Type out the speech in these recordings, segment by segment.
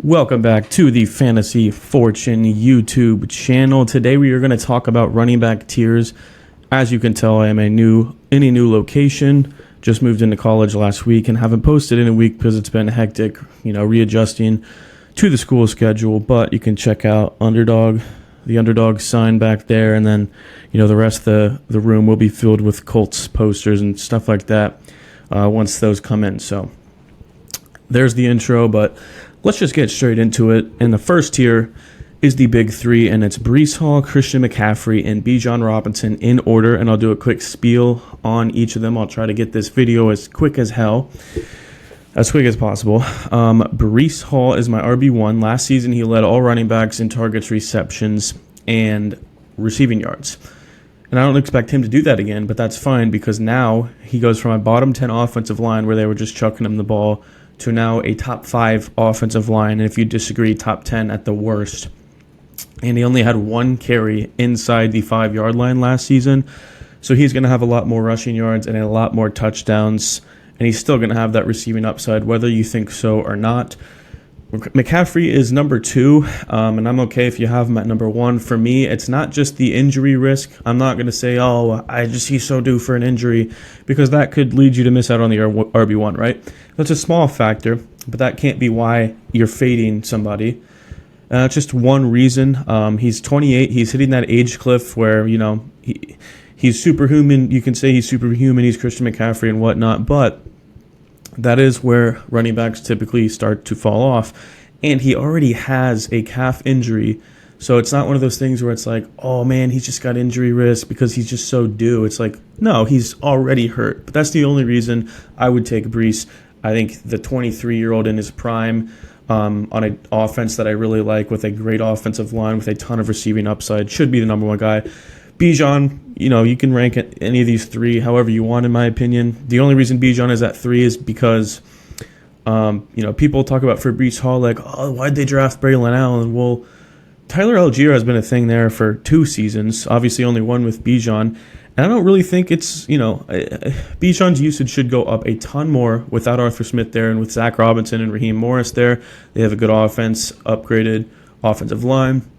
Welcome back to the Fantasy Fortune YouTube channel. Today we are going to talk about running back tiers. As you can tell, I am in a new location. Just moved into college last week and haven't posted in a week because it's been hectic, readjusting to the school schedule. But you can check out the Underdog sign back there, and then the rest of the room will be filled with Colts posters and stuff like that once those come in. So there's the intro, but let's just get straight into it. And the first tier is the big three, and it's Breece Hall, Christian McCaffrey, and Bijan Robinson in order. And I'll do a quick spiel on each of them. I'll try to get this video as quick as possible. Breece Hall is my RB1. Last season, he led all running backs in targets, receptions, and receiving yards. And I don't expect him to do that again, but that's fine because now he goes from a bottom 10 offensive line where they were just chucking him the ball to now a top 5 offensive line, and if you disagree, top 10 at the worst. And he only had one carry inside the 5-yard line last season, so he's going to have a lot more rushing yards and a lot more touchdowns, and he's still going to have that receiving upside, whether you think so or not. McCaffrey is number 2, and I'm okay if you have him at number 1. For me, it's not just the injury risk. I'm not going to say, he's so due for an injury, because that could lead you to miss out on the RB1, right? That's a small factor, but that can't be why you're fading somebody. It's just one reason. He's 28. He's hitting that age cliff where, he's superhuman. You can say he's superhuman. He's Christian McCaffrey and whatnot, but that is where running backs typically start to fall off. And he already has a calf injury. So it's not one of those things where it's like, oh man, he's just got injury risk because he's just so due. It's like, no, he's already hurt. But that's the only reason I would take Breece. I think the 23-year-old in his prime on an offense that I really like with a great offensive line with a ton of receiving upside should be the number 1 guy. Bijan, you can rank any of these 3 however you want, in my opinion. The only reason Bijan is at 3 is because, people talk about for Breece Hall, like, oh, why'd they draft Braylon Allen? Well, Tyler Algier has been a thing there for 2 seasons, obviously only one with Bijan. And I don't really think it's, Bijan's usage should go up a ton more without Arthur Smith there and with Zach Robinson and Raheem Morris there. They have a good offense, upgraded offensive line.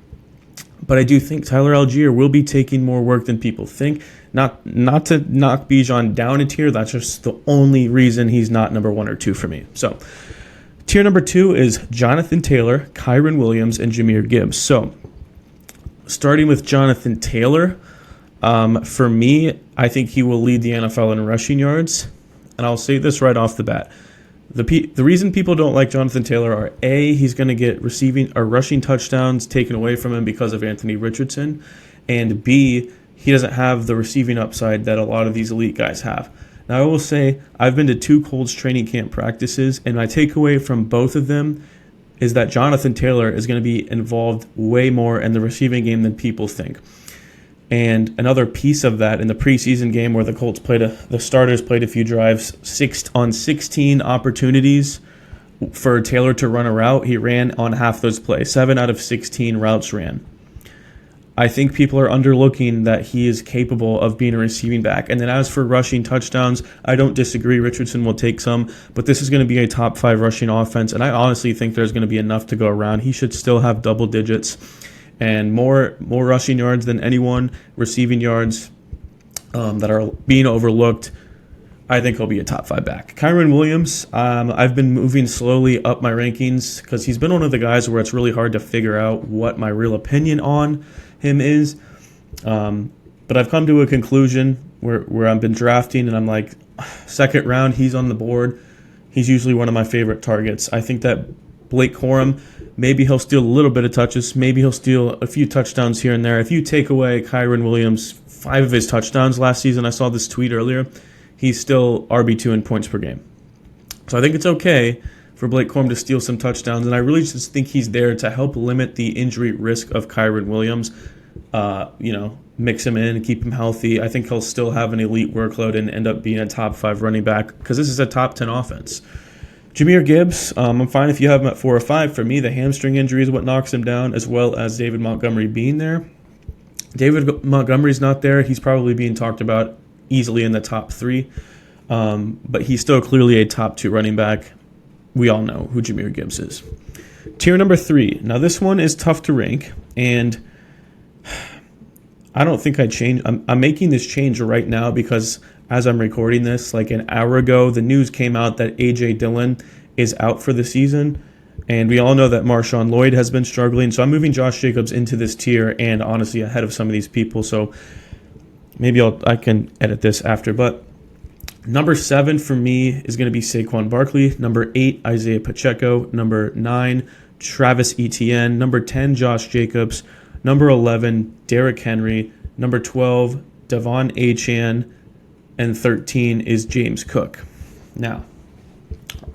But I do think Tyler Algier will be taking more work than people think. Not to knock Bijan down a tier. That's just the only reason he's not number 1 or 2 for me. So tier number 2 is Jonathan Taylor, Kyren Williams, and Jahmyr Gibbs. So starting with Jonathan Taylor, for me, I think he will lead the NFL in rushing yards. And I'll say this right off the bat. The reason people don't like Jonathan Taylor are A, he's going to get receiving or rushing touchdowns taken away from him because of Anthony Richardson, and B, he doesn't have the receiving upside that a lot of these elite guys have. Now, I will say I've been to 2 Colts training camp practices, and my takeaway from both of them is that Jonathan Taylor is going to be involved way more in the receiving game than people think. And another piece of that in the preseason game where the Colts the starters played a few drives, 16 opportunities for Taylor to run a route. He ran on half those plays. 7 out of 16 routes ran. I think people are underlooking that he is capable of being a receiving back. And then as for rushing touchdowns, I don't disagree. Richardson will take some, but this is going to be a top 5 rushing offense. And I honestly think there's going to be enough to go around. He should still have double digits and more rushing yards than anyone, receiving yards that are being overlooked. I think he'll be a top 5 back. Kyren Williams, I've been moving slowly up my rankings because he's been one of the guys where it's really hard to figure out what my real opinion on him is. But I've come to a conclusion where I've been drafting and I'm like, second round, he's on the board. He's usually one of my favorite targets. I think that Blake Corum, maybe he'll steal a little bit of touches. Maybe he'll steal a few touchdowns here and there. If you take away Kyren Williams, 5 of his touchdowns last season, I saw this tweet earlier, he's still RB2 in points per game. So I think it's okay for Blake Corum to steal some touchdowns, and I really just think he's there to help limit the injury risk of Kyren Williams. Mix him in, keep him healthy. I think he'll still have an elite workload and end up being a top 5 running back because this is a top 10 offense. Jahmyr Gibbs, I'm fine if you have him at 4 or 5. For me, the hamstring injury is what knocks him down, as well as David Montgomery being there. David Montgomery's not there. He's probably being talked about easily in the top 3, but he's still clearly a top 2 running back. We all know who Jahmyr Gibbs is. Tier number 3. Now, this one is tough to rank, and I don't think I changed. I'm making this change right now because as I'm recording this, like an hour ago, the news came out that A.J. Dillon is out for the season, and we all know that Marshawn Lloyd has been struggling, so I'm moving Josh Jacobs into this tier and honestly ahead of some of these people, so maybe I can edit this after, but number 7 for me is going to be Saquon Barkley. Number 8, Isaiah Pacheco. Number 9, Travis Etienne. Number 10, Josh Jacobs. Number 11, Derrick Henry. Number 12, Devon Achane. And 13 is James Cook. Now,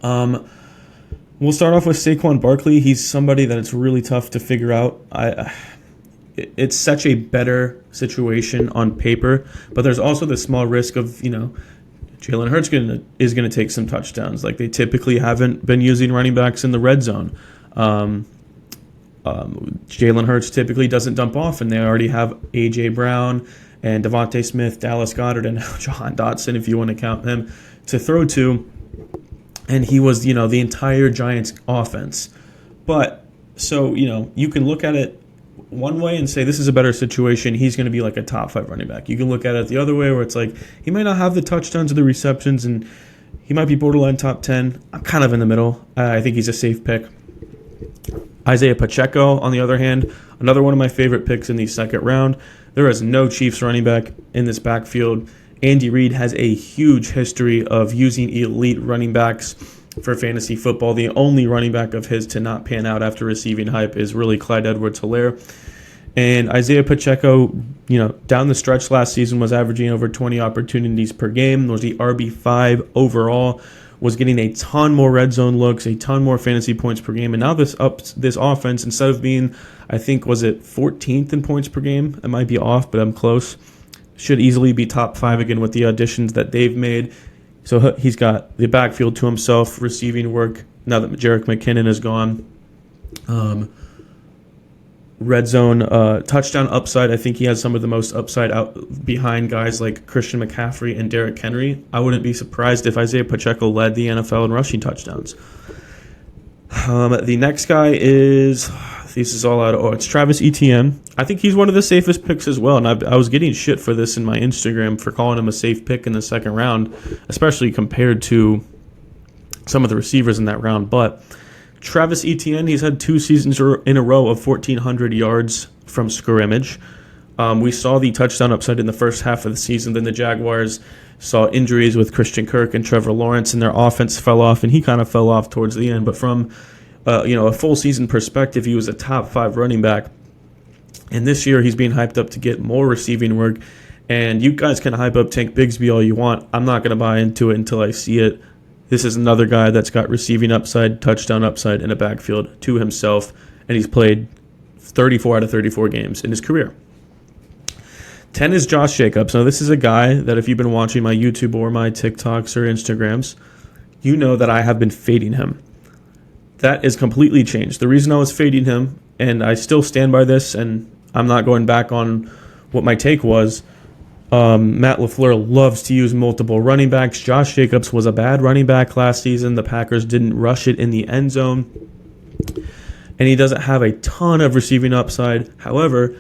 we'll start off with Saquon Barkley. He's somebody that it's really tough to figure out. It's such a better situation on paper, but there's also the small risk of, Jalen Hurts is going to take some touchdowns. Like they typically haven't been using running backs in the red zone. Jalen Hurts typically doesn't dump off, and they already have A.J. Brown and Devontae Smith, Dallas Goedert, and now Jahan Dotson, if you want to count him, to throw to. And he was, the entire Giants offense. But, so, you can look at it one way and say this is a better situation. He's going to be like a top 5 running back. You can look at it the other way where it's like he might not have the touchdowns or the receptions, and he might be borderline top 10. I'm kind of in the middle. I think he's a safe pick. Isaiah Pacheco, on the other hand, another one of my favorite picks in the second round. There is no Chiefs running back in this backfield. Andy Reid has a huge history of using elite running backs for fantasy football. The only running back of his to not pan out after receiving hype is really Clyde Edwards-Helaire. And Isaiah Pacheco, down the stretch last season was averaging over 20 opportunities per game, was the RB5 overall, was getting a ton more red zone looks, a ton more fantasy points per game. And now this offense, instead of being, I think, was it 14th in points per game? I might be off, but I'm close. Should easily be top 5 again with the additions that they've made. So he's got the backfield to himself, receiving work now that Jerick McKinnon is gone. Red zone touchdown upside. I think he has some of the most upside out behind guys like Christian McCaffrey and Derrick Henry. I wouldn't be surprised if Isaiah Pacheco led the NFL in rushing touchdowns. The next guy is, this is all out. It's Travis Etienne. I think he's one of the safest picks as well, and I was getting shit for this in my Instagram for calling him a safe pick in the second round, especially compared to some of the receivers in that round. But Travis Etienne, he's had 2 seasons in a row of 1,400 yards from scrimmage. We saw the touchdown upside in the first half of the season. Then the Jaguars saw injuries with Christian Kirk and Trevor Lawrence, and their offense fell off, and he kind of fell off towards the end. But from a full season perspective, he was a top 5 running back. And this year, he's being hyped up to get more receiving work. And you guys can hype up Tank Bigsby all you want. I'm not going to buy into it until I see it. This is another guy that's got receiving upside, touchdown upside, in a backfield to himself, and he's played 34 out of 34 games in his career. 10 is Josh Jacobs. Now, this is a guy that if you've been watching my YouTube or my TikToks or Instagrams, you know that I have been fading him. That is completely changed. The reason I was fading him, and I still stand by this, and I'm not going back on what my take was, Matt LaFleur loves to use multiple running backs. Josh Jacobs was a bad running back last season. The Packers didn't rush it in the end zone. And he doesn't have a ton of receiving upside. However,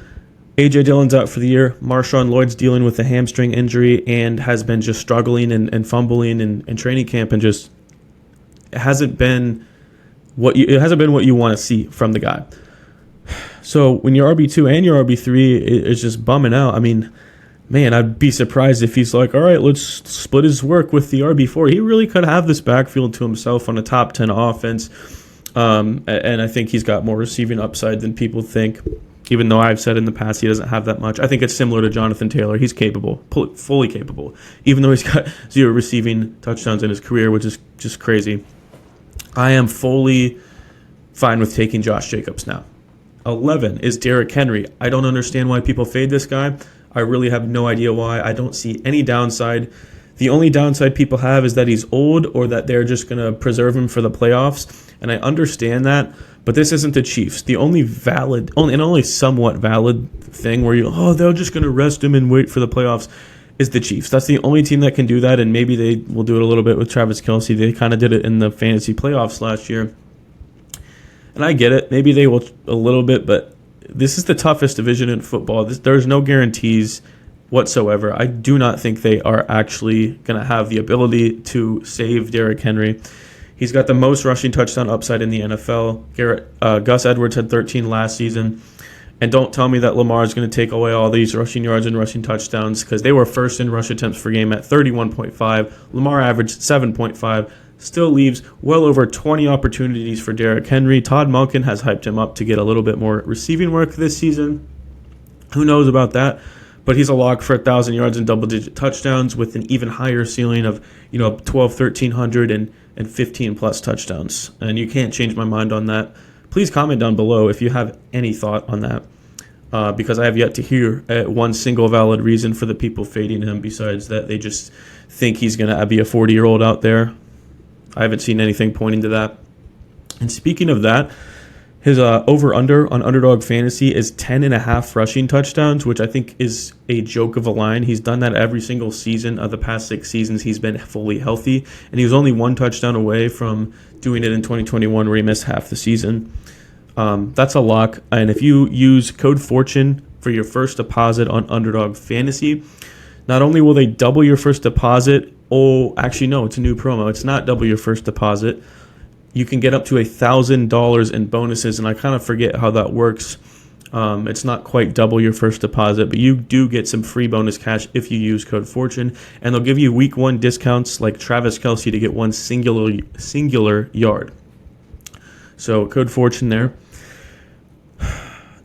A.J. Dillon's out for the year. Marshawn Lloyd's dealing with a hamstring injury and has been just struggling and fumbling in training camp, and just it hasn't been what you want to see from the guy. So when your RB2 and your RB3 is just bumming out, I mean, man, I'd be surprised if he's like, all right, let's split his work with the RB4. He really could have this backfield to himself on a top 10 offense. And I think he's got more receiving upside than people think, even though I've said in the past he doesn't have that much. I think it's similar to Jonathan Taylor. He's capable, fully capable, even though he's got 0 receiving touchdowns in his career, which is just crazy. I am fully fine with taking Josh Jacobs now. 11 is Derrick Henry. I don't understand why people fade this guy. I really have no idea why. I don't see any downside. The only downside people have is that he's old, or that they're just going to preserve him for the playoffs. And I understand that, but this isn't the Chiefs. The only somewhat valid thing where they're just going to rest him and wait for the playoffs is the Chiefs. That's the only team that can do that, and maybe they will do it a little bit with Travis Kelce. They kind of did it in the fantasy playoffs last year. And I get it. Maybe they will a little bit, but this is the toughest division in football. There's no guarantees whatsoever. I do not think they are actually going to have the ability to save Derrick Henry. He's got the most rushing touchdown upside in the NFL. Gus Edwards had 13 last season. And don't tell me that Lamar is going to take away all these rushing yards and rushing touchdowns, because they were first in rush attempts per game at 31.5. Lamar averaged 7.5. Still leaves well over 20 opportunities for Derrick Henry. Todd Monken has hyped him up to get a little bit more receiving work this season. Who knows about that? But he's a lock for 1,000 yards and double-digit touchdowns with an even higher ceiling of 12, 1,300 and 15-plus touchdowns. And you can't change my mind on that. Please comment down below if you have any thought on that, because I have yet to hear one single valid reason for the people fading him besides that they just think he's going to be a 40-year-old out there. I haven't seen anything pointing to that. And speaking of that, his over-under on Underdog Fantasy is 10.5 rushing touchdowns, which I think is a joke of a line. He's done that every single season of the past 6 seasons he's been fully healthy, and he was only 1 touchdown away from doing it in 2021 where he missed half the season. That's a lock. And if you use code FORTUNE for your first deposit on Underdog Fantasy, not only will they double your first deposit, actually no, it's a new promo. It's not double your first deposit. You can get up to $1,000 in bonuses, and I kind of forget how that works. It's not quite double your first deposit, but you do get some free bonus cash if you use code FORTUNE, and they'll give you week 1 discounts like Travis Kelce to get 1 singular yard. So code FORTUNE there.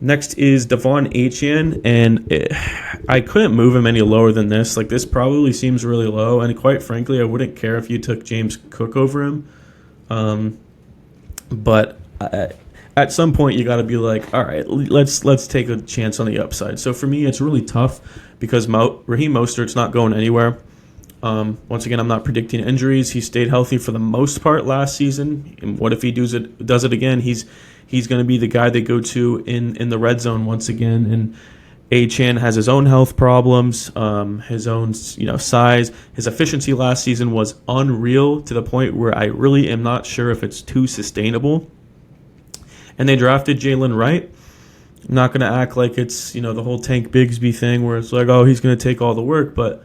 Next is Devon Achane, and I couldn't move him any lower than this. Like, this probably seems really low, and quite frankly, I wouldn't care if you took James Cook over him. But at some point, you got to be like, all right, let's take a chance on the upside. So for me, it's really tough because Raheem Mostert's not going anywhere. Once again, I'm not predicting injuries. He stayed healthy for the most part last season. And what if he does it again? He's going to be the guy they go to in the red zone once again. And Achane has his own health problems, his own size. His efficiency last season was unreal to the point where I really am not sure if it's too sustainable. And they drafted Jalen Wright. I'm not going to act like it's the whole Tank Bigsby thing where it's like, oh, he's going to take all the work, but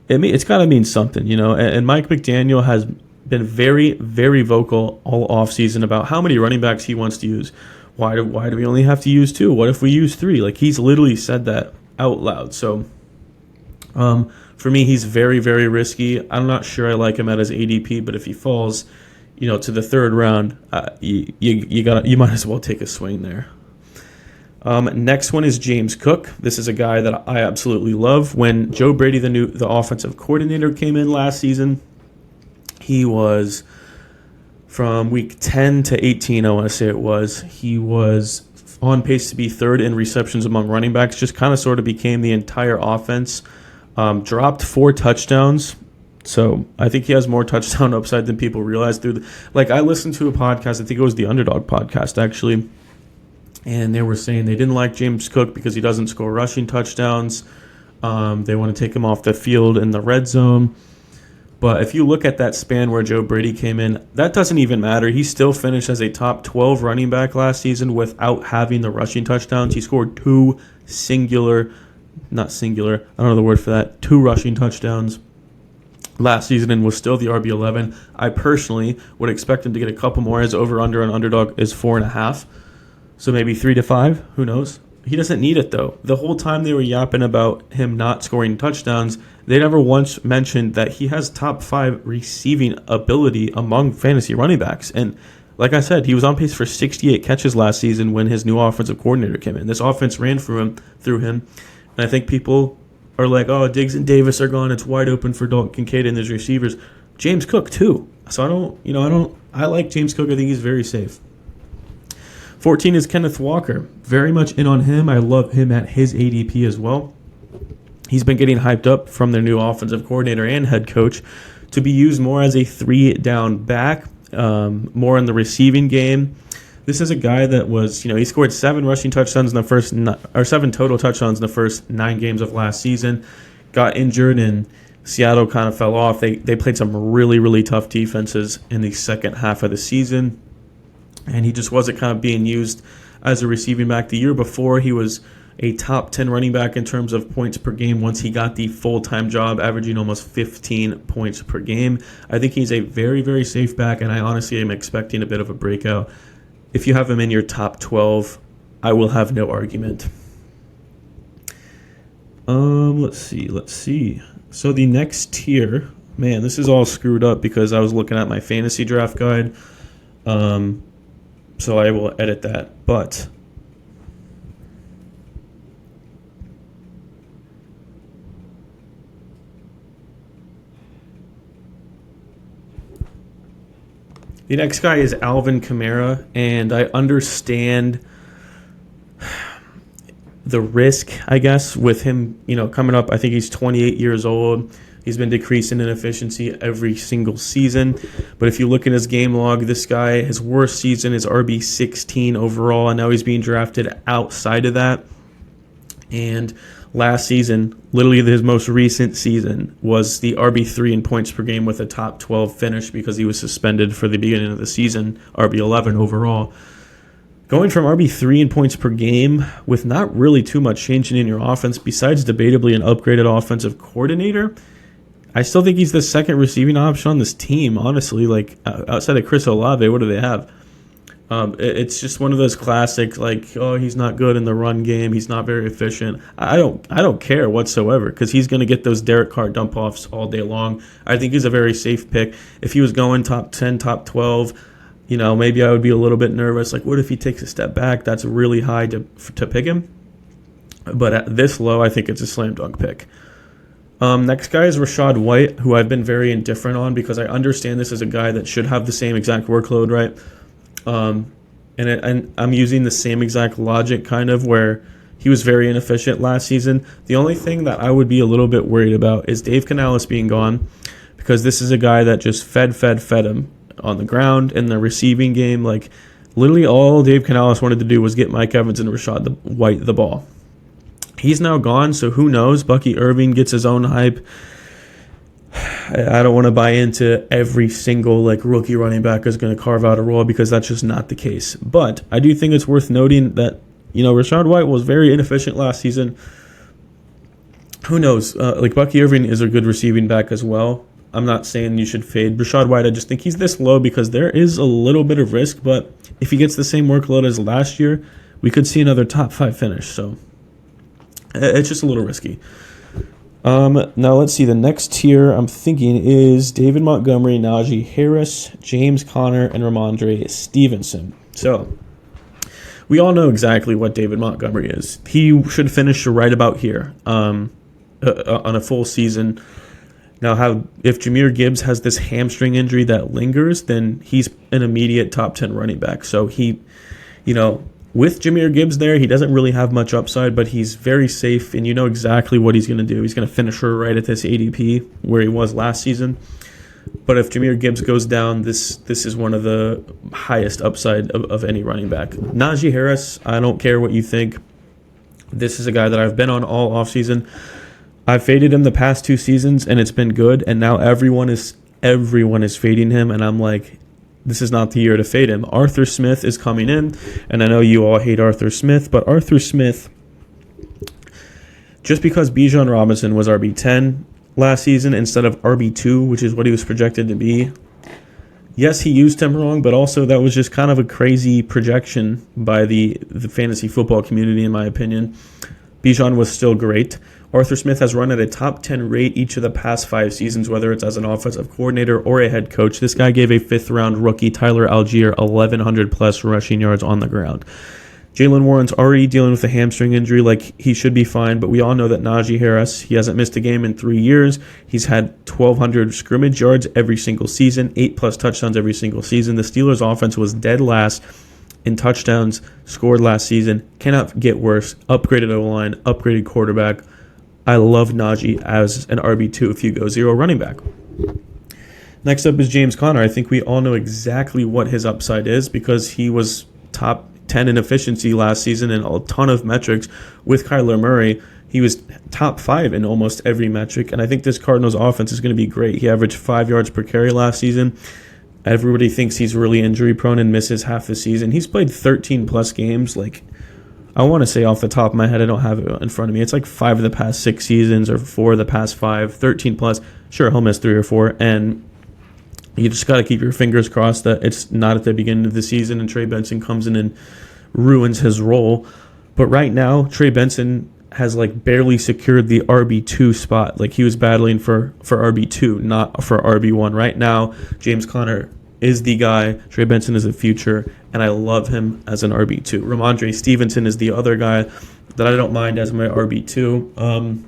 it's got to mean something, And Mike McDaniel has been very, very vocal all offseason about how many running backs he wants to use. Why do we only have to use 2? What if we use 3? Like, he's literally said that out loud. So, for me, he's very, very risky. I'm not sure I like him at his ADP, but if he falls, to the 3rd round, you might as well take a swing there. Next one is James Cook. This is a guy that I absolutely love. When Joe Brady, the offensive coordinator, came in last season, he was from week 10 to 18, I want to say it was. He was on pace to be 3rd in receptions among running backs. Just kind of sort of became the entire offense. Dropped 4 touchdowns. So I think he has more touchdown upside than people realize. I listened to a podcast, I think it was the Underdog podcast, actually. And they were saying they didn't like James Cook because he doesn't score rushing touchdowns. They want to take him off the field in the red zone. But if you look at that span where Joe Brady came in, that doesn't even matter. He still finished as a top 12 running back last season without having the rushing touchdowns. He scored 2 rushing touchdowns last season and was still the RB11. I personally would expect him to get a couple more. His over-under on Underdog is 4.5. So maybe 3 to 5. Who knows? He doesn't need it, though. The whole time they were yapping about him not scoring touchdowns, they never once mentioned that he has top 5 receiving ability among fantasy running backs. And like I said, he was on pace for 68 catches last season when his new offensive coordinator came in. This offense ran through him. And I think people are like, oh, Diggs and Davis are gone. It's wide open for Dalton Kincaid and his receivers. James Cook, too. So I like James Cook. I think he's very safe. 14 is Kenneth Walker. Very much in on him. I love him at his ADP as well. He's been getting hyped up from their new offensive coordinator and head coach to be used more as a 3-down back, more in the receiving game. This is a guy that was, he scored 7 rushing touchdowns in the first, or 7 total touchdowns in the first 9 games of last season. Got injured and Seattle kind of fell off. They played some really, really tough defenses in the second half of the season. and he just wasn't kind of being used as a receiving back. The year before, he was a top 10 running back in terms of points per game once he got the full-time job, averaging almost 15 points per game. I think he's a very, very safe back, and I honestly am expecting a bit of a breakout. If you have him in your top 12, I will have no argument. Let's see. So the next tier, man, this is all screwed up because I was looking at my fantasy draft guide. So I will edit that, but the next guy is Alvin Kamara, and I understand the risk, I guess, with him, coming up. I think he's 28 years old. He's been decreasing in efficiency every single season. But if you look at his game log, this guy, his worst season is RB16 overall, and now he's being drafted outside of that. And last season, literally his most recent season, was the RB3 in points per game with a top 12 finish because he was suspended for the beginning of the season, RB11 overall. Going from RB3 in points per game with not really too much changing in your offense, besides debatably an upgraded offensive coordinator, I still think he's the second receiving option on this team, honestly. Like, outside of Chris Olave, what do they have? It's just one of those classic, he's not good in the run game, he's not very efficient. I don't care whatsoever because he's going to get those Derek Carr dump-offs all day long. I think he's a very safe pick. If he was going top 10, top 12, maybe I would be a little bit nervous. Like, what if he takes a step back? That's really high to pick him. But at this low, I think it's a slam dunk pick. Next guy is Rachaad White, who I've been very indifferent on because I understand this is a guy that should have the same exact workload, right? And I'm using the same exact logic kind of where he was very inefficient last season. The only thing that I would be a little bit worried about is Dave Canales being gone because this is a guy that just fed him on the ground in the receiving game. Like, literally all Dave Canales wanted to do was get Mike Evans and Rachaad White the ball. He's now gone, so who knows? Bucky Irving gets his own hype. I don't want to buy into every single rookie running back is going to carve out a role because that's just not the case. But I do think it's worth noting that Rachaad White was very inefficient last season. Who knows? Bucky Irving is a good receiving back as well. I'm not saying you should fade Rachaad White. I just think he's this low because there is a little bit of risk. But if he gets the same workload as last year, we could see another top 5 finish. So it's just a little risky. Now let's see. The next tier I'm thinking is David Montgomery, Najee Harris, James Conner, and Ramondre Stevenson. So we all know exactly what David Montgomery is. He should finish right about here on a full season. Now, if Jahmyr Gibbs has this hamstring injury that lingers, then he's an immediate top 10 running back. So he, with Jahmyr Gibbs there, he doesn't really have much upside, but he's very safe, and you know exactly what he's going to do. He's going to finish her right at this ADP where he was last season. But if Jahmyr Gibbs goes down, this is one of the highest upside of any running back. Najee Harris, I don't care what you think. This is a guy that I've been on all offseason. I've faded him the past 2 seasons, and it's been good, and now everyone is fading him, and I'm like, this is not the year to fade him. Arthur Smith is coming in, and I know you all hate Arthur Smith, but Arthur Smith, just because Bijan Robinson was RB10 last season instead of RB2, which is what he was projected to be, yes, he used him wrong, but also that was just kind of a crazy projection by the fantasy football community, in my opinion. Bijan was still great. Arthur Smith has run at a top 10 rate each of the past 5 seasons, whether it's as an offensive coordinator or a head coach. This guy gave a 5th-round rookie, Tyler Algier, 1,100-plus rushing yards on the ground. Jalen Warren's already dealing with a hamstring injury, he should be fine, but we all know that Najee Harris, he hasn't missed a game in 3 years. He's had 1,200 scrimmage yards every single season, 8-plus touchdowns every single season. The Steelers' offense was dead last in touchdowns scored last season. Cannot get worse. Upgraded O-line, upgraded quarterback. I love Najee as an RB2 if you go 0 running back. Next up is James Conner. I think we all know exactly what his upside is because he was top 10 in efficiency last season and a ton of metrics with Kyler Murray. He was top 5 in almost every metric, and I think this Cardinals offense is going to be great. He averaged 5 yards per carry last season. Everybody thinks he's really injury prone and misses half the season. He's played 13 plus games. Like, I want to say off the top of my head, I don't have it in front of me. It's like 5 of the past 6 seasons or 4 of the past 5, 13 plus. Sure, he'll miss 3 or 4. And you just got to keep your fingers crossed that it's not at the beginning of the season and Trey Benson comes in and ruins his role. But right now, Trey Benson has like barely secured the RB2 spot. Like, he was battling for RB2, not for RB1. Right now, James Conner is the guy. Trey Benson is the future, and I love him as an RB2. Ramondre Stevenson is the other guy that I don't mind as my RB2.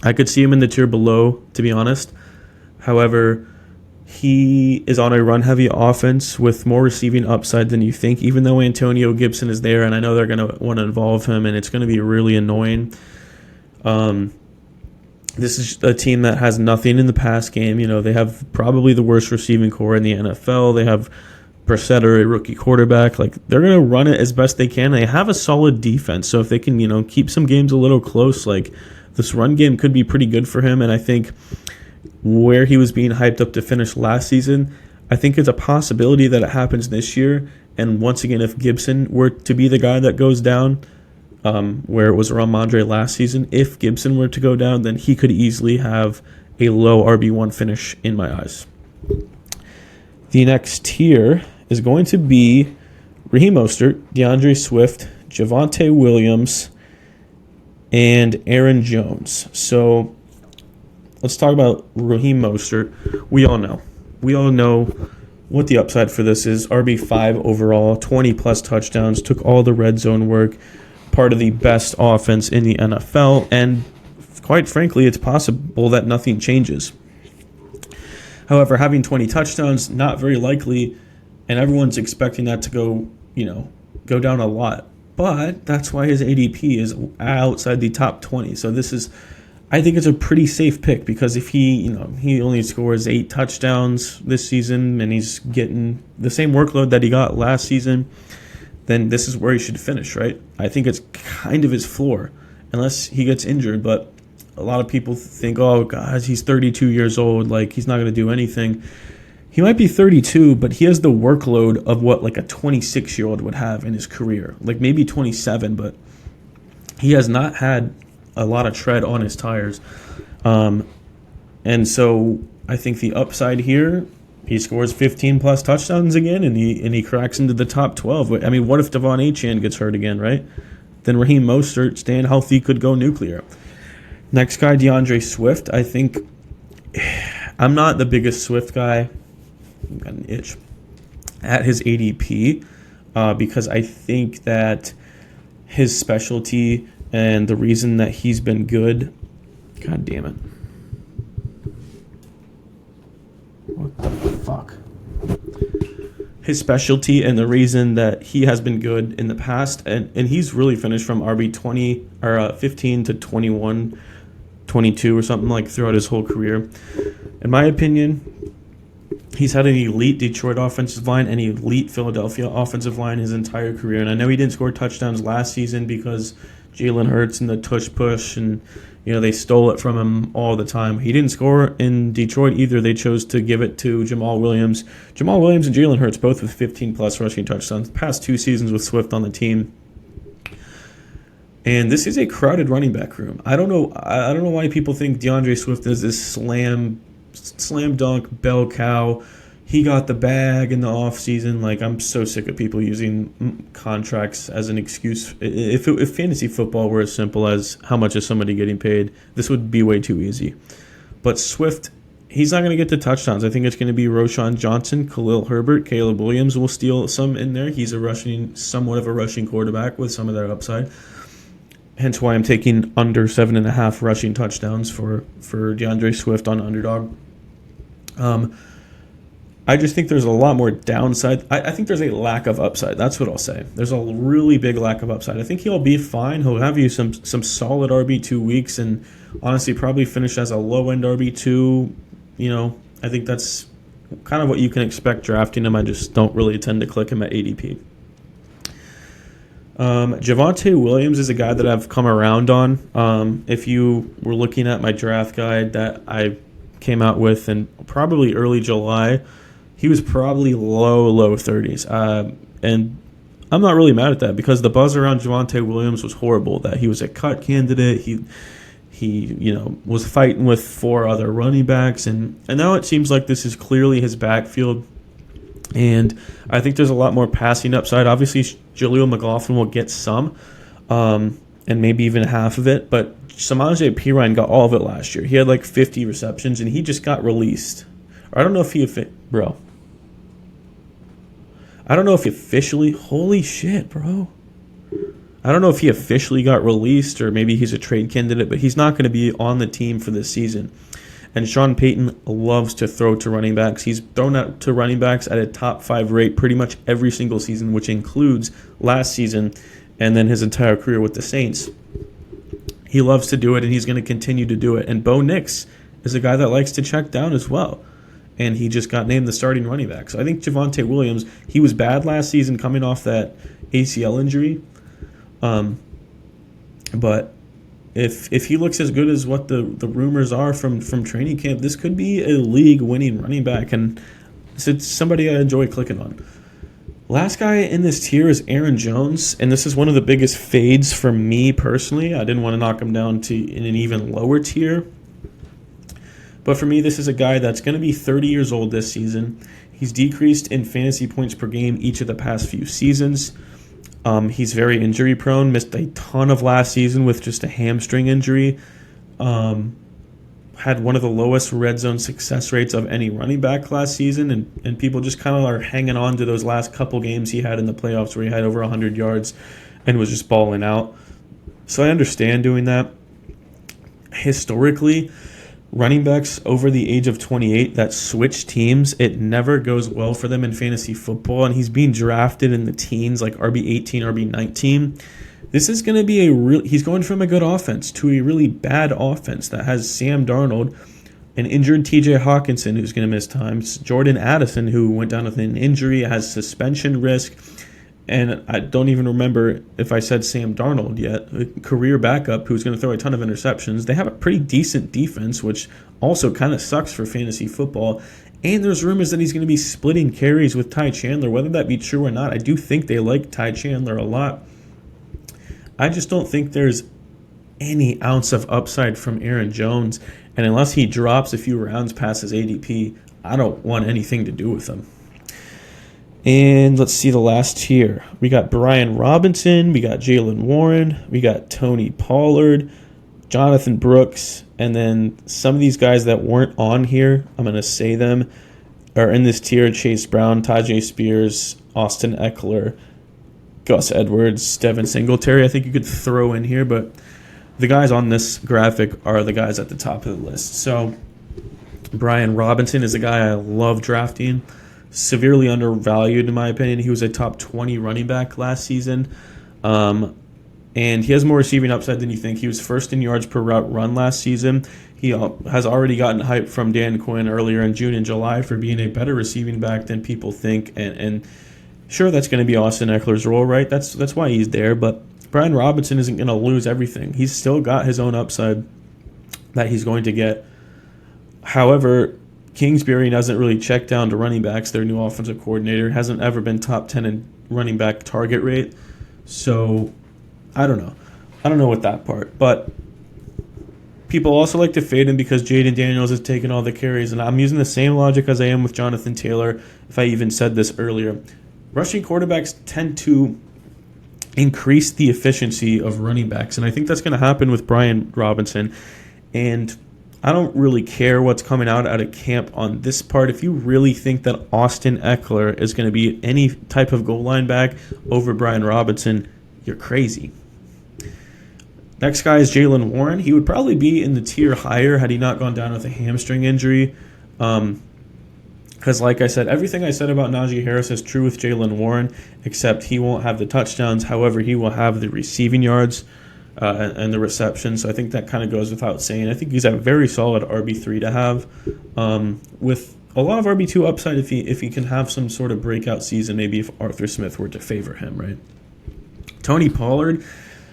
I could see him in the tier below, to be honest. However, he is on a run-heavy offense with more receiving upside than you think, even though Antonio Gibson is there, and I know they're going to want to involve him, and it's going to be really annoying. This is a team that has nothing in the pass game. You know, they have probably the worst receiving core in the NFL. They have Brissett, a rookie quarterback. Like, they're going to run it as best they can. They have a solid defense, so if they can, you know, keep some games a little close, like, this run game could be pretty good for him. And I think where he was being hyped up to finish last season, I think it's a possibility that it happens this year. And once again, if Gibson were to be the guy that goes down, where it was Ramondre last season, if Gibson were to go down, then he could easily have a low RB1 finish in my eyes. The next tier is going to be Raheem Mostert, DeAndre Swift, Javonte Williams, and Aaron Jones. So let's talk about Raheem Mostert. We all know what the upside for this is. RB5 overall, 20-plus touchdowns, took all the red zone work, part of the best offense in the NFL, and quite frankly, it's possible that nothing changes. However, having 20 touchdowns, not very likely, and everyone's expecting that to go down a lot. But that's why his ADP is outside the top 20. So I think it's a pretty safe pick, because if he only scores 8 touchdowns this season and he's getting the same workload that he got last season, then this is where he should finish, right? I think it's kind of his floor, unless he gets injured. But a lot of people think, oh, gosh, he's 32 years old, like, he's not going to do anything. He might be 32, but he has the workload of what, like, a 26-year-old would have in his career. Like, maybe 27, but he has not had a lot of tread on his tires. And so I think the upside here, he scores 15-plus touchdowns again, and he cracks into the top 12. I mean, what if Devon Achane gets hurt again, right? Then Raheem Mostert, staying healthy, could go nuclear. Next guy, DeAndre Swift. I think I'm not the biggest Swift guy. I've got an itch at his ADP because I think that his specialty and the reason that he's been good. God damn it. What the fuck? His specialty and the reason that he has been good in the past, and he's really finished from RB 20 or 15 to 21, 22 or something, like, throughout his whole career. In my opinion, he's had an elite Detroit offensive line and elite Philadelphia offensive line his entire career. And I know he didn't score touchdowns last season because Jalen Hurts and the tush push, and they stole it from him all the time. He didn't score in Detroit either. They chose to give it to Jamal Williams. Jamal Williams and Jalen Hurts both with 15-plus rushing touchdowns. The past 2 seasons with Swift on the team. And this is a crowded running back room. I don't know why people think DeAndre Swift is this slam dunk bell cow. He got the bag in the offseason. Like, I'm so sick of people using contracts as an excuse. If fantasy football were as simple as how much is somebody getting paid, this would be way too easy. But Swift, he's not going to get the touchdowns. I think it's going to be Roschon Johnson, Khalil Herbert, Caleb Williams will steal some in there. He's somewhat of a rushing quarterback with some of that upside. Hence why I'm taking under 7.5 rushing touchdowns for DeAndre Swift on Underdog. I just think there's a lot more downside. I think there's a lack of upside. That's what I'll say. There's a really big lack of upside. I think he'll be fine. He'll have you some solid RB2 weeks, and honestly probably finish as a low-end RB2. I think that's kind of what you can expect drafting him. I just don't really tend to click him at ADP. Javonte Williams is a guy that I've come around on. If you were looking at my draft guide that I came out with in probably early July, he was probably low 30s. And I'm not really mad at that because the buzz around Javonte Williams was horrible. That he was a cut candidate. He was fighting with 4 other running backs, and now it seems like this is clearly his backfield. And I think there's a lot more passing upside. Obviously, Jaleel McLaughlin will get some, and maybe even half of it. But Samaje Perine got all of it last year. He had like 50 receptions, and he just got released. Or I don't know if he officially. Holy shit, bro. I don't know if he officially got released or maybe he's a trade candidate, but he's not going to be on the team for this season. And Sean Payton loves to throw to running backs. He's thrown out to running backs at a top 5 rate pretty much every single season, which includes last season and then his entire career with the Saints. He loves to do it, and he's going to continue to do it. And Bo Nix is a guy that likes to check down as well. And he just got named the starting running back. So I think Javonte Williams, he was bad last season coming off that ACL injury. But if he looks as good as what the rumors are from training camp, this could be a league-winning running back, and it's somebody I enjoy clicking on. Last guy in this tier is Aaron Jones, and this is one of the biggest fades for me personally. I didn't want to knock him down to in an even lower tier. But for me, this is a guy that's going to be 30 years old this season. He's decreased in fantasy points per game each of the past few seasons. He's very injury prone, missed a ton of last season with just a hamstring injury. Had one of the lowest red zone success rates of any running back last season, and people just kind of are hanging on to those last couple games he had in the playoffs where he had over 100 yards and was just balling out. So I understand doing that. Historically, running backs over the age of 28 that switch teams, it never goes well for them in fantasy football, and he's being drafted in the teens, like RB18, RB19. This is going to be he's going from a good offense to a really bad offense that has Sam Darnold, an injured TJ Hawkinson who's going to miss time, Jordan Addison who went down with an injury, has suspension risk, and I don't even remember if I said Sam Darnold yet, a career backup who's going to throw a ton of interceptions. They have a pretty decent defense, which also kind of sucks for fantasy football. And there's rumors that he's going to be splitting carries with Ty Chandler. Whether that be true or not, I do think they like Ty Chandler a lot. I just don't think there's any ounce of upside from Aaron Jones. And unless he drops a few rounds past his ADP, I don't want anything to do with him. And let's see the last tier. We got Brian Robinson, we got Jaylen Warren, we got Tony Pollard, Jonathan Brooks, and then some of these guys that weren't on here, I'm going to say them, are in this tier: Chase Brown, Tajay Spears, Austin Eckler, Gus Edwards, Devin Singletary. I think you could throw in here, but the guys on this graphic are the guys at the top of the list. So Brian Robinson is a guy I love drafting. Severely undervalued in my opinion. He was a top 20 running back last season. And he has more receiving upside than you think. He was first in yards per route run last season. He has already gotten hype from Dan Quinn earlier in June and July for being a better receiving back than people think. And sure, that's going to be Austin Eckler's role, right? That's why he's there. But Brian Robinson isn't going to lose everything. He's still got his own upside that he's going to get. However, Kingsbury doesn't really check down to running backs. Their new offensive coordinator hasn't ever been top 10 in running back target rate. So I don't know. I don't know with that part. But people also like to fade him because Jaden Daniels is taking all the carries. And I'm using the same logic as I am with Jonathan Taylor, if I even said this earlier. Rushing quarterbacks tend to increase the efficiency of running backs. And I think that's going to happen with Brian Robinson. And I don't really care what's coming out of camp on this part. If you really think that Austin Eckler is going to be any type of goal line back over Brian Robinson, you're crazy. Next guy is Jaylen Warren. He would probably be in the tier higher had he not gone down with a hamstring injury. Because like I said, everything I said about Najee Harris is true with Jaylen Warren, except he won't have the touchdowns. However, he will have the receiving yards and the reception. So I think that kind of goes without saying. I think he's a very solid RB3 to have, with a lot of RB2 upside if he can have some sort of breakout season, maybe if Arthur Smith were to favor him, right? Tony Pollard,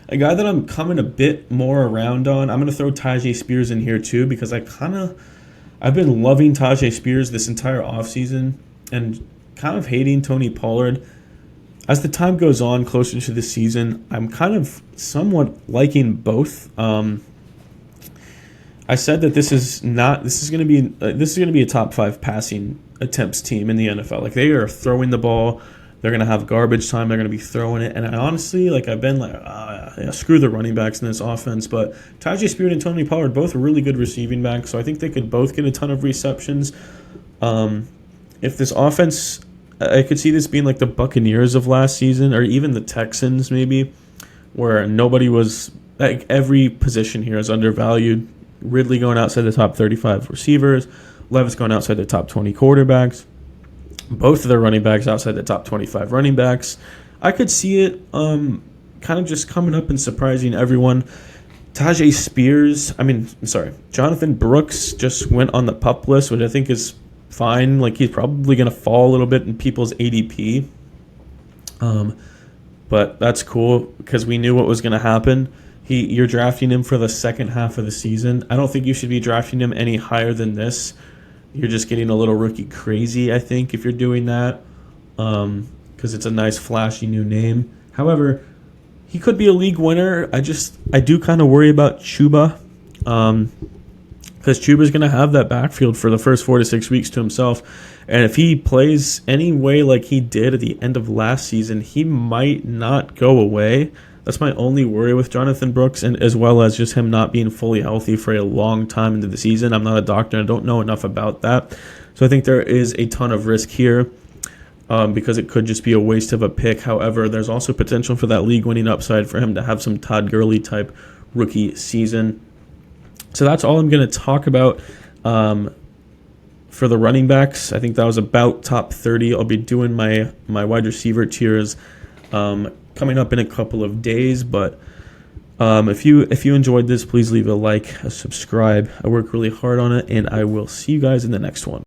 a guy that I'm coming a bit more around on. I'm going to throw Tajay Spears in here too because I've been loving Tajay Spears this entire offseason. and kind of hating Tony Pollard. As the time goes on, closer to the season, I'm kind of somewhat liking both. I said that this is going to be a top 5 passing attempts team in the NFL. Like, they are throwing the ball, they're going to have garbage time, they're going to be throwing it, and I honestly, like, I've been like, screw the running backs in this offense, but Tajay Spears and Tony Pollard, both really good receiving backs, so I think they could both get a ton of receptions. If this offense, I could see this being like the Buccaneers of last season, or even the Texans maybe, where nobody was, like, every position here is undervalued. Ridley going outside the top 35 receivers, Levis going outside the top 20 quarterbacks, both of their running backs outside the top 25 running backs. I could see it kind of just coming up and surprising everyone. Jonathan Brooks just went on the PUP list, which I think is fine. Like, he's probably going to fall a little bit in people's ADP. But that's cool because we knew what was going to happen. You're drafting him for the second half of the season. I don't think you should be drafting him any higher than this. You're just getting a little rookie crazy, I think, if you're doing that, because it's a nice, flashy new name. However, he could be a league winner. I do kind of worry about Chuba, because Chuba's going to have that backfield for the first 4 to 6 weeks to himself. And if he plays any way like he did at the end of last season, he might not go away. That's my only worry with Jonathan Brooks, and as well as just him not being fully healthy for a long time into the season. I'm not a doctor. I don't know enough about that. So I think there is a ton of risk here, because it could just be a waste of a pick. However, there's also potential for that league-winning upside for him to have some Todd Gurley-type rookie season. So that's all I'm going to talk about for the running backs. I think that was about top 30. I'll be doing my wide receiver tiers coming up in a couple of days, but if you enjoyed this, please leave a like, a subscribe. I work really hard on it, and I will see you guys in the next one.